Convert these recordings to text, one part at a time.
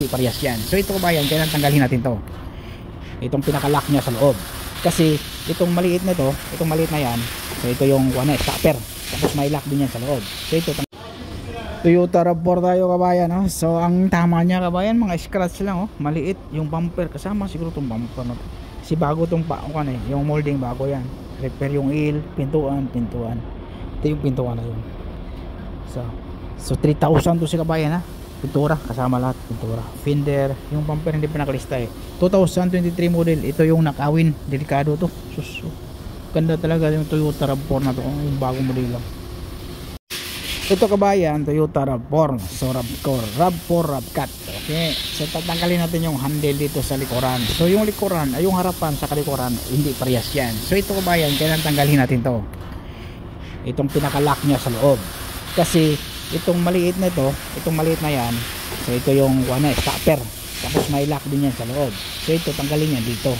hindi parehas yan. So ito kabayan, kailangan tanggalin natin to, itong pinaka-lock nya sa loob, kasi itong maliit na to, itong maliit na yan, so ito yung stopper, tapos may lock din yan sa loob. So ito Toyota RAV4 tayo kabayan, oh. So ang tama niya kabayan, mga scratch lang, oh. Maliit yung bumper, kasama siguro itong bumper na to. Kasi bago itong yung molding bago yan. Repair yung pintuan. Ito yung pintuan na yun. So 3,000 to si kabayan, ha. Pintura, kasama lahat, pintura. Fender, yung bumper hindi pa nakalista eh. 2023 model, ito yung nakawin, delikado to. Ganda talaga yung Toyota RAV4 na to, yung bagong modelo. Ito kabayan, Toyota RAV4. So RAV4 RAV4 okay. So tatanggalin natin yung handle dito sa likuran. So yung likuran, yung harapan sa kalikuran, hindi parehas yan. So ito kabayan, kailangan tanggalin natin to, itong pinaka-lock nya sa loob, kasi itong maliit na to, itong maliit na yan, so ito yung stopper, tapos may lock din yan sa loob. So ito tanggalin yan dito.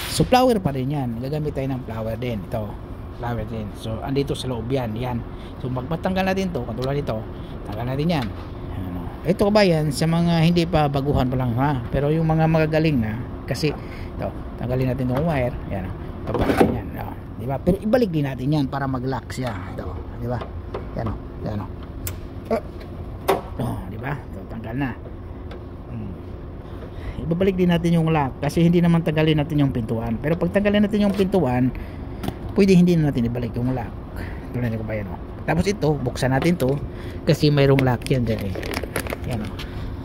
So flower pa rin yan, gagamit tayo ng flower din, ito flower din. So andito sa loob yan. So magpatanggal natin to, katulad dito, tanggal natin yan. Ito kabayan, sa mga hindi pa baguhan pa lang, ha, pero yung mga magagaling na, kasi ito, tanggalin natin yung wire, yan, papalitin yan, di ba? Pero ibalik din natin yan para mag-lock siya, ito, di ba? Yan, di ba? So, tanggal na. Ibabalik din natin yung lock, kasi hindi naman tanggalin natin yung pintuan. Pero pag tanggalin natin yung pintuan, pwede hindi na natin ibalik yung lock. Tulad ng kabayan, oh. Tapos ito, buksan natin to, kasi mayroong lock yan dyan, eh. Yan, oh.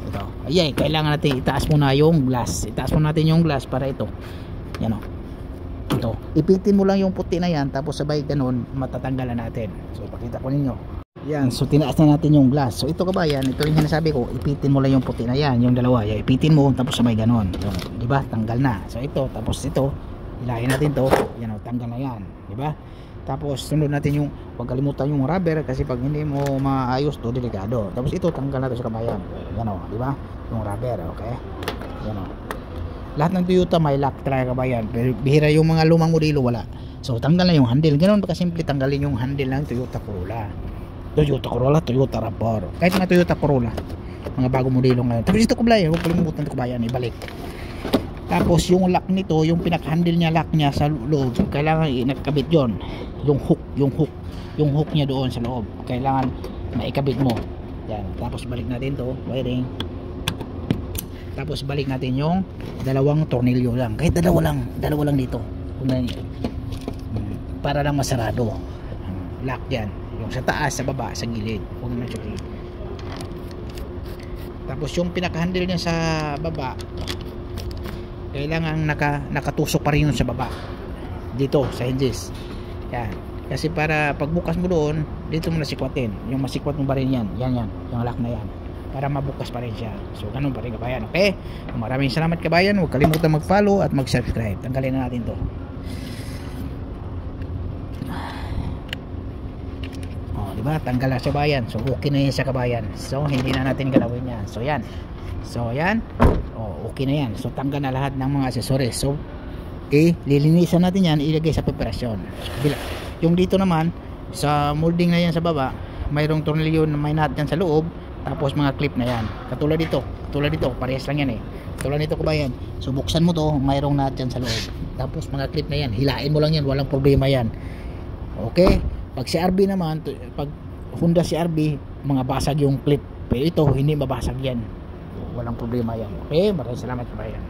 Ito. Ayan, kailangan natin itaas muna yung glass. Itaas muna natin yung glass para ito. Yan, oh. Ito. Ipitin mo lang yung puti na yan, tapos sabay ganun, matatanggalan natin. So, ipakita ko ninyo. Yan, so tinaas na natin yung glass. So ito kabayan, ito yung sinasabi ko, ipitin mo lang yung puti na yan, yung dalawa. Yan, ipitin mo, tapos sabay ganun. So, di ba? Tanggal na. So ito, tapos ito, hilahin natin to. Yan, oh, tanggal na yan. Di ba? Tapos sunod natin yung, huwag kalimutan yung rubber, kasi pag hindi mo maayos to, delikado. Tapos ito, tanggal natin sa kabayan. Yan, oh, di ba? Yung rubber, okay? Yan, oh. Lahat ng Toyota may lock talaga kabayan, pero bihira yung mga lumang modelo wala. So tanggal na yung handle. Ganoon pa kasimple tanggalin yung handle ng Toyota Corolla, Toyota RAV4, kahit mga Toyota Corolla, mga bagong modelo ngayon. Tapos ito kabayan, huwag kalimutan ito kabayan, ibalik. Tapos yung lock nito, yung pinaka-handle niya, lock niya sa loob, kailangan nakakabit yon, yung hook niya doon sa loob, kailangan maikabit mo. Yan. Tapos balik natin to, wiring. Tapos balik natin yung dalawang tornilyo lang, kahit dalawa lang dito, para lang masarado. Lock yan, yung sa taas, sa baba, sa gilid, huwag na siya. Tapos yung pinaka-handle niya sa baba, kailangan nakatusok pa rin yun sa baba, dito sa hinges. Yan, kasi para pagbukas mo doon, dito mo nasikwatin, yung masikwat mo pa rin yan, yung lock na yan, para mabukas pa rin siya. So ganun pa rin kabayan, okay? Maraming salamat kabayan, huwag kalimutan mag-follow at mag-subscribe. Tanggalin na natin to. Diba? Tanggal na sa bayan. So okay na yan sa kabayan. So hindi na natin galawin yan. So yan. Okay na yan. So tanggal na lahat ng mga accessories. So lilinisan natin yan, ilagay sa preparasyon. Yung dito naman sa molding na yan sa baba, mayroong tornilyo na may nut yan sa loob, tapos mga clip na yan. Katulad dito, parehas lang yan, eh. Katulad nito kabayan. So buksan mo to, mayroong nut yan sa loob. Tapos mga clip na yan, hilain mo lang yan, walang problema yan. Okay? Pag si RB naman, pag Honda si RB, mga basag yung clip. Pero ito, hindi mabasag yan. Walang problema yan. Okay? Maraming salamat kabayan.